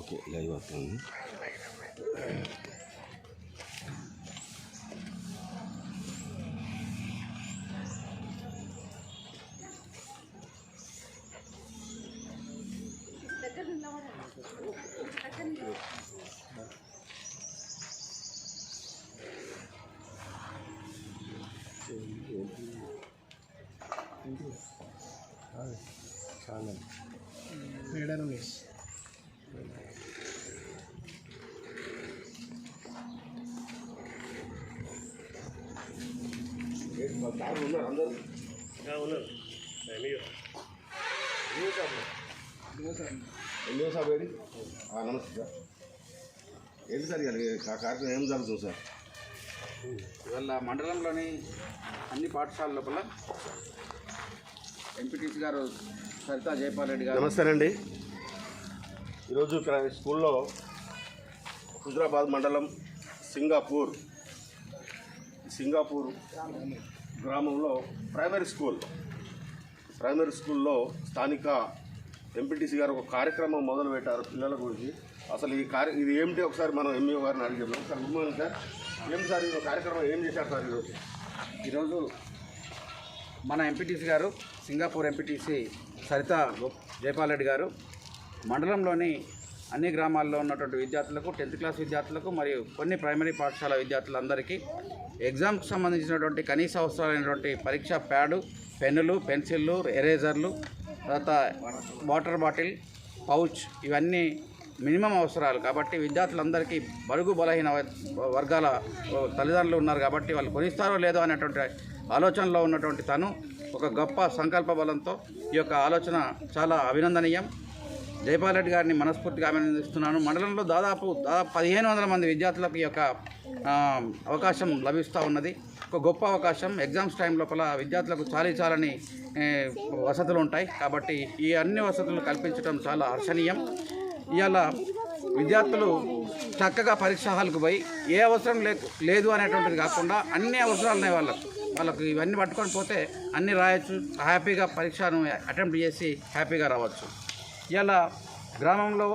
Okay live అవుతుంది. Channel క్రీడా రమేష్ అందరూ ఉన్నారు. ఎన్నో సార్ ఏడి నమస్తే సార్. ఏంటి సార్ ఇవాళ కార్యక్రమం ఏం జరుగుతుంది సార్? ఇవాళ మండలంలోని అన్ని పాఠశాలల లోపల ఎంపీటీసీ గారు సరితా జైపాల్ రెడ్డి గారు. నమస్తే అండి. ఈరోజు ఇక్కడ స్కూల్లో హుజరాబాద్ మండలం సింగాపూర్ గ్రామంలో ప్రైమరీ స్కూల్లో స్థానిక ఎంపీటీసీ గారు ఒక కార్యక్రమం మొదలుపెట్టారు పిల్లల గురించి. అసలు ఇది ఏమిటి ఒకసారి మనం ఎంఈఓ గారిని అడిగాం. Sir good morning sir. ఏమి సార్ ఈ కార్యక్రమం ఏం చేశారు సార్ ఈరోజు మన ఎంపీటీసీ గారు సింగాపూర్ ఎంపీటీసీ సరితా జైపాల్ రెడ్డి గారు మండలంలోని అన్ని గ్రామాల్లో ఉన్నటువంటి విద్యార్థులకు 10th క్లాస్ విద్యార్థులకు మరియు కొన్ని ప్రైమరీ పాఠశాల విద్యార్థులందరికీ ఎగ్జామ్కి సంబంధించినటువంటి కనీస అవసరాలైనటువంటి పరీక్ష ప్యాడు, పెన్నులు, పెన్సిళ్ళు, ఎరేజర్లు, తర్వాత వాటర్ బాటిల్, పౌచ్ ఇవన్నీ మినిమం అవసరాలు. కాబట్టి విద్యార్థులందరికీ బడుగు బలహీన వర్గాల తల్లిదండ్రులు ఉన్నారు కాబట్టి వాళ్ళు కొనిస్తారో లేదో అనేటువంటి ఆలోచనలో ఉన్నటువంటి తను ఒక గొప్ప సంకల్ప బలంతో ఈ యొక్క ఆలోచన చాలా అభినందనీయం. జైపాల్ రెడ్డి గారిని మనస్ఫూర్తిగా అభినందిస్తున్నాను. మండలంలో దాదాపు 1500 మంది విద్యార్థులకు ఈ యొక్క అవకాశం లభిస్తూ ఉన్నది. ఒక గొప్ప అవకాశం. ఎగ్జామ్స్ టైం లోపల విద్యార్థులకు చాలని వసతులు ఉంటాయి కాబట్టి ఈ అన్ని వసతులు కల్పించడం చాలా హర్షణీయం. ఇవాళ విద్యార్థులు చక్కగా పరీక్ష హాల్కు పోయి ఏ అవసరం లేదు అనేటువంటిది కాకుండా అన్ని అవసరాలు ఉన్నాయి వాళ్ళకు ఇవన్నీ పట్టుకొని పోతే అన్నీ రాయొచ్చు, హ్యాపీగా పరీక్షను అటెంప్ట్ చేసి హ్యాపీగా రావచ్చు. ఇలా గ్రామంలో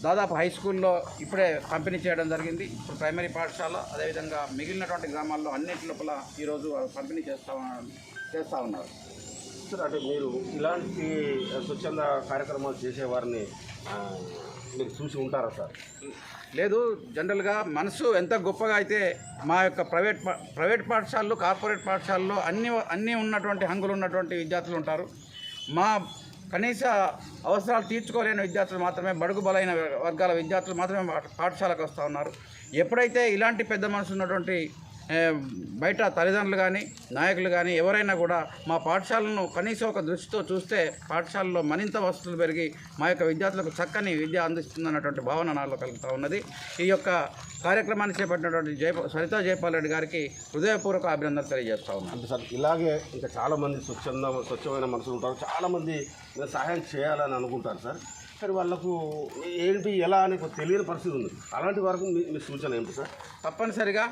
దాదాపు హై స్కూల్లో ఇప్పుడే పంపిణీ చేయడం జరిగింది. ఇప్పుడు ప్రైమరీ పాఠశాల అదేవిధంగా మిగిలినటువంటి గ్రామాల్లో అన్నింటి లోపల ఈరోజు పంపిణీ చేస్తూ ఉన్నారు. సార్ అంటే మీరు ఇలాంటి స్వచ్ఛంద కార్యక్రమాలు చేసేవారిని మీరు చూసి ఉంటారా సార్? లేదు, జనరల్గా మనసు ఎంత గొప్పగా అయితే మా యొక్క ప్రైవేట్ పాఠశాలలు, కార్పొరేట్ పాఠశాలలో అన్నీ ఉన్నటువంటి హంగులు ఉన్నటువంటి విద్యార్థులు ఉంటారు. మా కనీస అవసరాలు తీర్చుకోలేని విద్యార్థులు మాత్రమే, బడుగు బలైన వర్గాల విద్యార్థులు మాత్రమే పాఠశాలకు వస్తూ ఉన్నారు. ఎప్పుడైతే ఇలాంటి పెద్ద మనసు ఉన్నటువంటి బయట తల్లిదండ్రులు కానీ నాయకులు కానీ ఎవరైనా కూడా మా పాఠశాలను కనీసం ఒక దృష్టితో చూస్తే పాఠశాలలో మరింత వసతులు పెరిగి మా యొక్క విద్యార్థులకు చక్కని విద్య అందిస్తుందన్నటువంటి భావన నాలో కలుగుతూ ఉన్నది. ఈ యొక్క కార్యక్రమాన్ని చేపట్టినటువంటి సరితా జైపాల్ రెడ్డి గారికి హృదయపూర్వక అభినందనలు తెలియజేస్తూ ఉన్నాను. అంటే సార్ ఇలాగే ఇంకా చాలామంది స్వచ్ఛమైన మనసులు ఉంటారు, చాలామంది సహాయం చేయాలని అనుకుంటారు సార్. కానీ వాళ్ళకు ఏంటి ఎలా అని తెలియని పరిస్థితి ఉంది. అలాంటి వరకు మీ సూచన ఏంటి సార్? తప్పనిసరిగా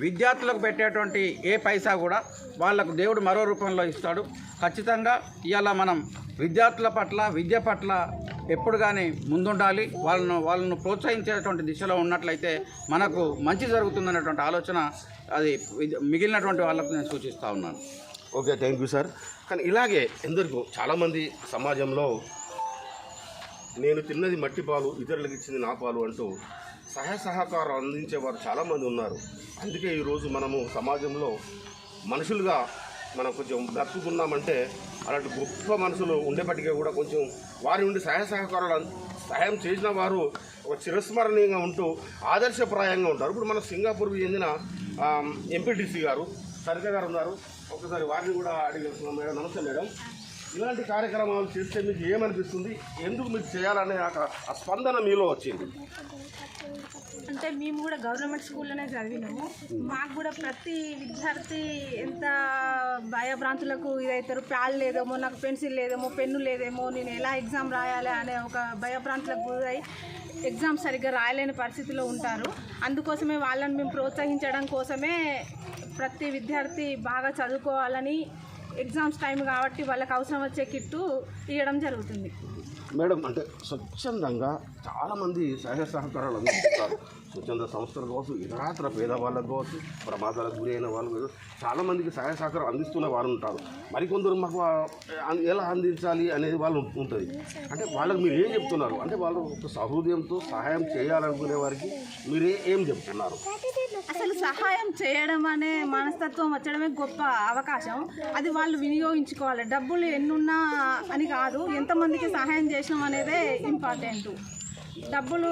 విద్యార్థులకు పెట్టేటువంటి ఏ పైసా కూడా వాళ్ళకు దేవుడు మరో రూపంలో ఇస్తాడు. ఖచ్చితంగా ఇవాళ మనం విద్యార్థుల పట్ల, విద్య పట్ల ఎప్పుడు కానీ ముందుండాలి. వాళ్ళను ప్రోత్సహించేటువంటి దిశలో ఉన్నట్లయితే మనకు మంచి జరుగుతుందనేటువంటి ఆలోచన అది మిగిలినటువంటి వాళ్ళకు నేను సూచిస్తూ ఉన్నాను. Okay, thank you sir. కానీ ఇలాగే ఎందరికో చాలామంది సమాజంలో నేను తిన్నది మట్టి పాలు, ఇతరులకు ఇచ్చింది నా పాలు అంటూ సహకారం అందించేవారు చాలామంది ఉన్నారు. అందుకే ఈరోజు మనము సమాజంలో మనుషులుగా మనం కొంచెం బ్రతుకుతున్నామంటే అలాంటి గొప్ప మనుషులు ఉండేప్పటికీ కూడా కొంచెం వారి నుండి సహాయం చేసిన వారు ఒక చిరస్మరణీయంగా ఉంటూ ఆదర్శప్రాయంగా ఉంటారు. ఇప్పుడు మన సింగాపూర్కి చెందిన ఎంపీటీసీ గారు సరితా గారు ఉన్నారు. ఒకసారి వారిని కూడా అడిగేస్తున్నాం. మేడం నమస్తే మేడం. ఇలాంటి కార్యక్రమాలు చేస్తే మీకు ఏమనిపిస్తుంది? ఎందుకు మీకు చేయాలనే ఆ స్పందన మీలో వచ్చింది? అంటే మేము కూడా గవర్నమెంట్ స్కూల్లోనే చదివినాము. మాకు కూడా ప్రతి విద్యార్థి ఎంత భయభ్రాంతులకు ఇదవుతారు. ప్యాడ్ లేదేమో, నాకు పెన్సిల్ లేదేమో, పెన్ను లేదేమో, నేను ఎలా ఎగ్జామ్ రాయాలి అనే ఒక భయభ్రాంతులకు గురై ఎగ్జామ్ సరిగ్గా రాయలేని పరిస్థితిలో ఉంటారు. అందుకోసమే వాళ్ళని మేము ప్రోత్సహించడం కోసమే ప్రతి విద్యార్థి బాగా చదువుకోవాలని ఎగ్జామ్స్ టైం కాబట్టి వాళ్ళకి అవసరం వచ్చే కిట్టు ఇవ్వడం జరుగుతుంది. మేడం అంటే స్వచ్ఛందంగా చాలామంది సహాయ సహకారాలు అందిస్తారు. స్వచ్ఛంద సంస్థలు కావచ్చు, ఇతరాతర పేదవాళ్ళకు కావచ్చు, ప్రమాదాలకు గురి అయిన వాళ్ళు కావచ్చు, చాలామందికి సహాయ సహకారం అందిస్తున్న వాళ్ళు ఉంటారు. మరికొందరు మాకు ఎలా అందించాలి అనేది వాళ్ళు ఉంటుంది. అంటే వాళ్ళకి మీరు ఏం చెప్తున్నారు? అంటే వాళ్ళు ఒక సహృదయంతో సహాయం చేయాలనుకునే వారికి మీరు ఏం చెప్తున్నారు? అసలు సహాయం చేయడం అనే మనస్తత్వం వచ్చడమే గొప్ప అవకాశం. అది వాళ్ళు వినియోగించుకోవాలి. డబ్బులు ఎన్నున్నా అని కాదు, ఎంతమందికి సహాయం చేసినాం అనేదే ఇంపార్టెంట్. డబ్బులు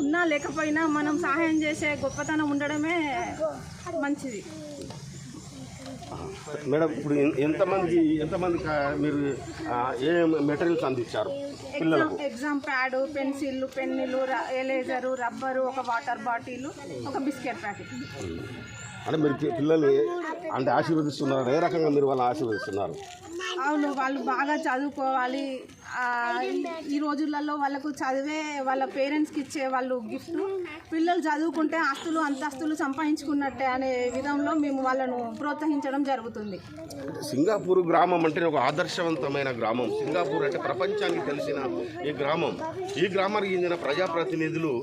ఉన్నా లేకపోయినా మనం సహాయం చేసే గొప్పతనం ఉండడమే మంచిది. మేడం ఇప్పుడు ఎంతమందికి మీరు ఏ మెటీరియల్స్ అందించారు పిల్లలకు? ఎగ్జామ్ ప్యాడ్, పెన్సిళ్ళు, పెన్నులు, ఎరేజరు, రబ్బరు, ఒక వాటర్ బాటిల్, ఒక బిస్కెట్ ప్యాకెట్. అంటే మీరు పిల్లలు అంటే ఆశీర్వదిస్తున్నారు, ఏ రకంగా మీరు వాళ్ళని ఆశీర్వదిస్తున్నారు? అవును, వాళ్ళు బాగా చదువుకోవాలి. ఈ రోజులలో వాళ్ళకు చదివే వాళ్ళ పేరెంట్స్కి ఇచ్చే వాళ్ళు గిఫ్ట్. పిల్లలు చదువుకుంటే ఆస్తులు అంతస్తులు సంపాదించుకున్నట్టే అనే విధంలో మేము వాళ్ళను ప్రోత్సహించడం జరుగుతుంది. సింగాపూర్ గ్రామం అంటే ఒక ఆదర్శవంతమైన గ్రామం. సింగాపూర్ అంటే ప్రపంచానికి తెలిసిన ఈ గ్రామం. ఈ గ్రామానికి చెందిన ప్రజాప్రతినిధులు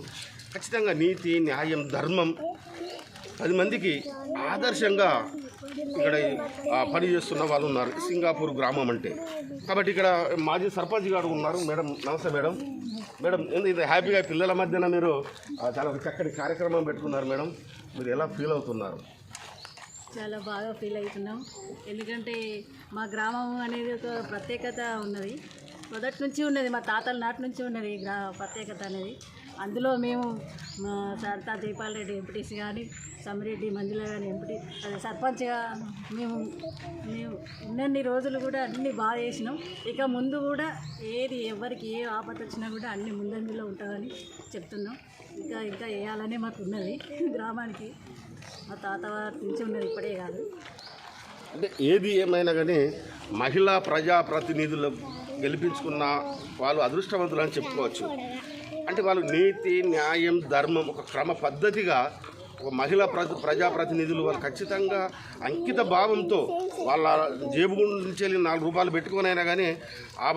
ఖచ్చితంగా నీతి, న్యాయం, ధర్మం 10 మందికి ఆదర్శంగా ఇక్కడ పనిచేస్తున్న వాళ్ళు ఉన్నారు సింగాపూర్ గ్రామం అంటే. కాబట్టి ఇక్కడ మాజీ సర్పంచ్ గారు ఉన్నారు. మేడం నమస్తే మేడం. మేడం ఇది హ్యాపీగా పిల్లల మధ్యన మీరు చాలా చక్కటి కార్యక్రమం పెట్టుకున్నారు మేడం. మీరు ఎలా ఫీల్ అవుతున్నారు? చాలా బాగా ఫీల్ అవుతున్నాం. ఎందుకంటే మా గ్రామం అనేది ఒక ప్రత్యేకత ఉన్నది. మొదటి నుంచి ఉన్నది, మా తాతల నాటి నుంచి ఉన్నది ఈ ప్రత్యేకత అనేది. అందులో మేము మా సరితా జైపాల్ రెడ్డి ఎంపీటీసీ కానీ, సమిరెడ్డి మంజుల కానీ సర్పంచ్గా మేము ఉన్నన్ని రోజులు కూడా అన్నీ బాగా చేసినాం. ఇక ముందు కూడా ఎవరికి ఏ ఆపద వచ్చినా కూడా అన్ని ముందంజలో ఉంటుందని చెప్తున్నాం. ఇంకా వేయాలనే మాకు ఉన్నది. గ్రామానికి మా తాత వారి నుంచి ఉన్నది, ఇప్పుడే కాదు. అంటే ఏది ఏమైనా కానీ మహిళా ప్రజాప్రతినిధులు గెలిపించుకున్న వాళ్ళు అదృష్టవంతులు అని చెప్పుకోవచ్చు. అంటే వాళ్ళు నీతి, న్యాయం, ధర్మం ఒక క్రమ పద్ధతిగా ఒక మహిళా ప్రజాప్రతినిధులు వాళ్ళు ఖచ్చితంగా అంకిత భావంతో వాళ్ళ జేబు నుంచి వెళ్ళి 4 రూపాయలు పెట్టుకునైనా కానీ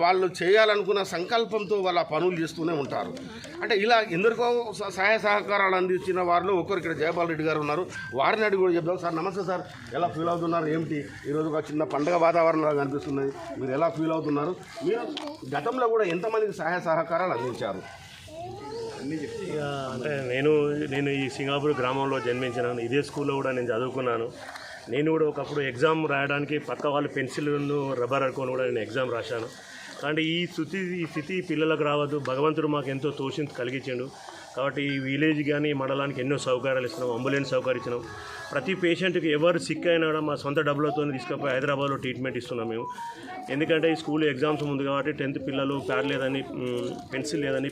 వాళ్ళు చేయాలనుకున్న సంకల్పంతో వాళ్ళ పనులు చేస్తూనే ఉంటారు. అంటే ఇలా ఎందరికో సహాయ సహకారాలు అందించిన వారిలో ఒకరు ఇక్కడ జయపాల్ రెడ్డి గారు ఉన్నారు. వారిని అడిగి కూడా చెప్దాం. సార్ నమస్తే సార్, ఎలా ఫీల్ అవుతున్నారు? ఏమిటి ఈరోజు ఒక చిన్న పండగ వాతావరణంలో కనిపిస్తున్నది, మీరు ఎలా ఫీల్ అవుతున్నారు? మీరు గతంలో కూడా ఎంతమందికి సహాయ సహకారాలు అందించారు? అంటే నేను ఈ సింగాపూర్ గ్రామంలో జన్మించినాను. ఇదే స్కూల్లో కూడా నేను చదువుకున్నాను. నేను కూడా ఒకప్పుడు ఎగ్జామ్ రాయడానికి పక్క వాళ్ళు పెన్సిల్ను రబ్బర్ అనుకొని కూడా నేను ఎగ్జామ్ రాశాను. కానీ ఈ స్థితి పిల్లలకు రావద్దు. భగవంతుడు మాకు ఎంతో తోషించి కలిగించాడు. కాబట్టి ఈ విలేజ్ కానీ మండలానికి ఎన్నో సౌకర్యాలు ఇస్తున్నాం. అంబులెన్స్ సౌకర్యం ఇచ్చినాం. ప్రతి పేషెంట్కి ఎవరు సిక్ అయినా కూడా మా సొంత డబ్బులతో తీసుకుపోయి హైదరాబాద్లో ట్రీట్మెంట్ ఇస్తున్నాం మేము. ఎందుకంటే ఈ స్కూల్ ఎగ్జామ్స్ ముందు కాబట్టి 10th పిల్లలు ప్యాడ్ లేదని, పెన్సిల్ లేదని,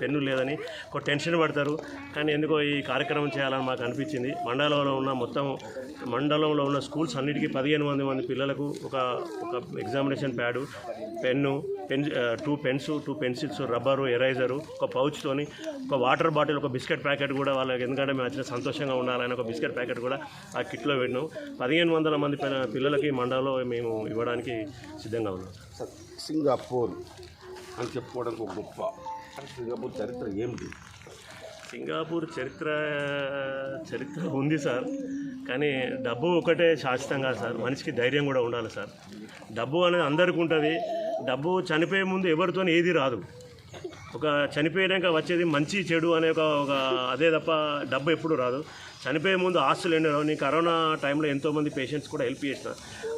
పెన్ను లేదని ఒక టెన్షన్ పడతారు. కానీ ఎందుకో ఈ కార్యక్రమం చేయాలని మాకు అనిపించింది. మండలంలో ఉన్న స్కూల్స్ అన్నిటికీ 15 మంది పిల్లలకు ఒక examination pad, pen, 2 pens, 2 pencils, rubber, eraser, ఒక పౌచ్తోని ఒక వాటర్ బాటిల్, ఒక బిస్కెట్ ప్యాకెట్ కూడా వాళ్ళకి, ఎందుకంటే మేము వచ్చిన సంతోషంగా ఉండాలని ఒక బిస్కెట్ ప్యాకెట్ కూడా ఆ కిట్లో పెట్టినాం. 1500 మంది పిల్లలకి మండలంలో మేము ఇవ్వడానికి సిద్ధంగా ఉన్నాం. సింగపూర్ అని చెప్పుకోవడానికి ఒక గొప్ప. సింగపూర్ చరిత్ర ఏమిటి? సింగపూర్ చరిత్ర ఉంది సార్. కానీ డబ్బు ఒకటే శాశ్వతంగా సార్. మనిషికి ధైర్యం కూడా ఉండాలి సార్. డబ్బు అనేది అందరికీ ఉంటుంది. డబ్బు చనిపోయే ముందు ఎవరితో ఏది రాదు. ఒక చనిపోయాక వచ్చేది మంచి చెడు అనే ఒక అదే తప్ప డబ్బు ఎప్పుడు రాదు. చనిపోయే ముందు ఆస్తులు ఎన్నో. నేను కరోనా టైంలో ఎంతోమంది పేషెంట్స్ కూడా హెల్ప్ చేసిన.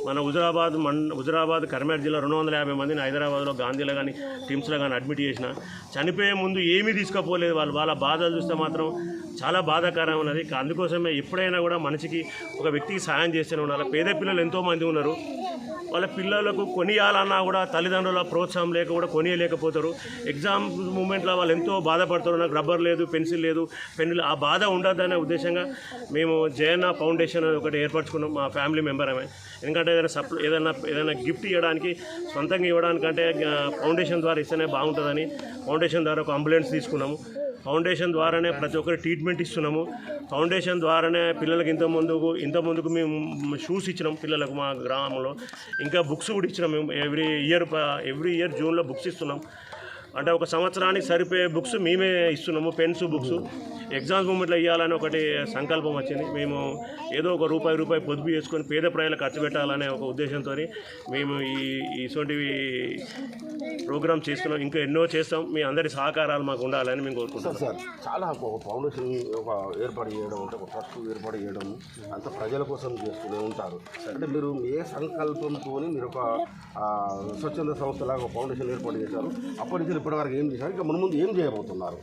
మన హుజరాబాద్ కరీంనగర్ జిల్లా 250 మందిని హైదరాబాద్లో గాంధీలో కానీ టిమ్స్లో కానీ అడ్మిట్ చేసిన. చనిపోయే ముందు ఏమీ తీసుకుపోలేదు. వాళ్ళ బాధలు చూస్తే మాత్రం చాలా బాధాకరం ఉన్నది. అందుకోసమే ఎప్పుడైనా కూడా మనిషికి ఒక వ్యక్తికి సాయం చేస్తూనే ఉండాలి. పేద పిల్లలు ఎంతోమంది ఉన్నారు. వాళ్ళ పిల్లలకు కొనియాలన్నా కూడా తల్లిదండ్రుల ప్రోత్సాహం లేక కూడా కొనియలేకపోతారు. ఎగ్జామ్ మూమెంట్లో వాళ్ళు ఎంతో బాధపడతారు. నాకు రబ్బర్ లేదు, పెన్సిల్ లేదు, పెన్నులు. ఆ బాధ ఉండద్దనే ఉద్దేశంగా మేము జయన్న ఫౌండేషన్ ఒకటి ఏర్పరచుకున్నాం. మా ఫ్యామిలీ మెంబర్ ఆమె. ఎందుకంటే ఏదైనా గిఫ్ట్ ఇవ్వడానికి, సొంతంగా ఇవ్వడానికంటే ఫౌండేషన్ ద్వారా ఇస్తేనే బాగుంటుందని ఫౌండేషన్ ద్వారా ఒక అంబులెన్స్ తీసుకున్నాము. ఫౌండేషన్ ద్వారానే ప్రతి ఒక్కరి ట్రీట్మెంట్ ఇస్తున్నాము. ఫౌండేషన్ ద్వారానే పిల్లలకి ఇంత ముందుకు మేము షూస్ ఇచ్చినాం పిల్లలకు మా గ్రామంలో. ఇంకా బుక్స్ కూడా ఇచ్చినాం మేము. ఎవ్రీ ఇయర్ జూన్లో బుక్స్ ఇస్తున్నాం. అంటే ఒక సంవత్సరానికి సరిపోయే బుక్స్ మేమే ఇస్తున్నాము. Pens, books. ఎగ్జామ్స్ మూమెంట్లో ఇవ్వాలని ఒకటి సంకల్పం వచ్చింది. మేము ఏదో ఒక రూపాయి పొదుపు చేసుకొని పేద ప్రజలకు ఖర్చు పెట్టాలనే ఒక ఉద్దేశంతో మేము ఇటువంటివి ప్రోగ్రామ్ చేస్తున్నాం. ఇంకా ఎన్నో చేస్తాం. మీ అందరి సహకారాలు మాకు ఉండాలని మేము కోరుకుంటున్నాం. సార్ చాలా ఒక ఫౌండేషన్ ఏర్పాటు చేయడం అంటే ఒక ట్రస్ట్ ఏర్పాటు చేయడం అంత ప్రజల కోసం చేస్తూనే ఉంటారు. అంటే మీరు ఏ సంకల్పంతో మీరు ఒక స్వచ్ఛంద సంస్థలాగా ఫౌండేషన్ ఏర్పాటు చేశారు? అప్పటి నుంచి ఇప్పటివరకు ఏం చేశారు? ఇంకా ముందు ఏం చేయబోతున్నారు?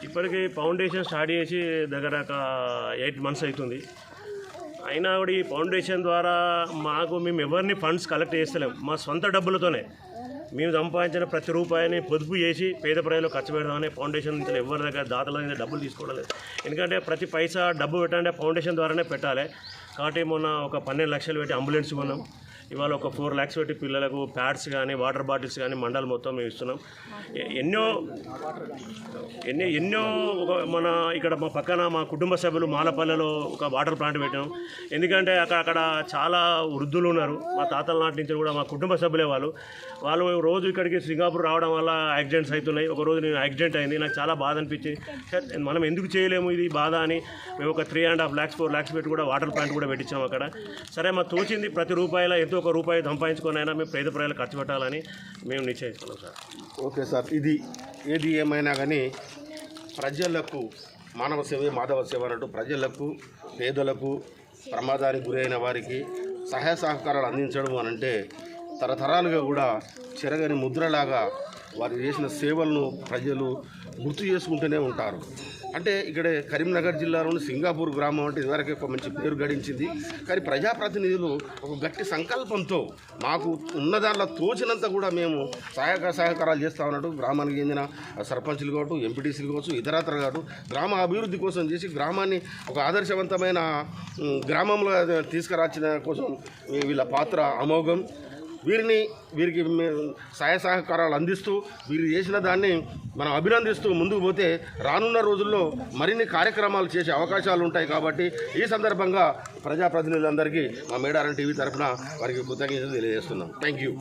ఇప్పటికీ ఫౌండేషన్ స్టార్ట్ చేసి దగ్గర 8 months అవుతుంది. అయినా కూడా ఈ ఫౌండేషన్ ద్వారా మేము ఎవరిని ఫండ్స్ కలెక్ట్ చేస్తలేము. మా సొంత డబ్బులతోనే మేము సంపాదించిన ప్రతి రూపాయిని పొదుపు చేసి పేద ప్రజలు ఖర్చు పెడదామని ఫౌండేషన్ నుంచి ఎవరి దగ్గర దాతల దగ్గర డబ్బులు తీసుకోవడం లేదు. ఎందుకంటే ప్రతి పైసా డబ్బు పెట్టాలంటే ఫౌండేషన్ ద్వారానే పెట్టాలి. కాబట్టి మొన్న ఒక 12 లక్షలు పెట్టి అంబులెన్స్ కొన్నాం. ఇవాళ ఒక 4 lakhs పెట్టి పిల్లలకు ప్యాడ్స్ కానీ వాటర్ బాటిల్స్ కానీ మండలం మొత్తం మేము ఇస్తున్నాం. ఎన్నో మన ఇక్కడ మా పక్కన మా కుటుంబ సభ్యులు మాలపల్లెలో ఒక వాటర్ ప్లాంట్ పెట్టాం. ఎందుకంటే అక్కడ చాలా వృద్ధులు ఉన్నారు. మా తాతల నాటి నుంచి కూడా మా కుటుంబ సభ్యులే వాళ్ళు రోజు ఇక్కడికి సింగపూర్ రావడం వల్ల యాక్సిడెంట్స్ అవుతున్నాయి. ఒకరోజు నేను యాక్సిడెంట్ అయింది. నాకు చాలా బాధ అనిపించింది. మనం ఎందుకు చేయలేము ఇది బాధ అని మేము ఒక 3.5 lakhs 4 lakhs పెట్టి కూడా వాటర్ ప్లాంట్ కూడా పెట్టించాం అక్కడ. సరే మాకు తోచింది ప్రతి రూపాయల ఎంతో ఒక రూపాయి సంపాదించుకొని అయినా మేము పేద ప్రజలు ఖర్చు పెట్టాలని మేము నిశ్చయించుకున్నాం సార్. ఓకే సార్, ఏది ఏమైనా కానీ ప్రజలకు మానవ సేవే మాధవ సేవ అన్నట్టు ప్రజలకు, పేదలకు, ప్రమాదానికి గురైన వారికి సహాయ సహకారాలు అందించడం అనంటే తరతరాలుగా కూడా చెరగని ముద్రలాగా వారు చేసిన సేవలను ప్రజలు గుర్తు చేసుకుంటూనే ఉంటారు. అంటే ఇక్కడ కరీంనగర్ జిల్లాలోని సింగాపూర్ గ్రామం అంటే ఇదివరకే ఒక మంచి పేరు గడించింది. కానీ ప్రజాప్రతినిధులు ఒక గట్టి సంకల్పంతో మాకు ఉన్న దాంట్లో తోచినంత కూడా మేము సహకారాలు చేస్తూ ఉన్నట్టు గ్రామానికి చెందిన సర్పంచులు కావచ్చు, ఎంపీటీసీలు కావచ్చు, ఇతరత్ర కావచ్చు, గ్రామ అభివృద్ధి కోసం చేసి గ్రామాన్ని ఒక ఆదర్శవంతమైన గ్రామంలో తీసుకురాచిన కోసం వీళ్ళ పాత్ర అమోఘం. వీరికి సహాయ సహకారాలు అందిస్తూ వీరు చేసిన దాన్ని మనం అభినందిస్తూ ముందుకు పోతే రానున్న రోజుల్లో మరిన్ని కార్యక్రమాలు చేసే అవకాశాలు ఉంటాయి. కాబట్టి ఈ సందర్భంగా ప్రజాప్రతినిధులందరికీ మా మేడారం టీవీ తరఫున వారికి కృతజ్ఞతలు తెలియజేస్తున్నాం. Thank you.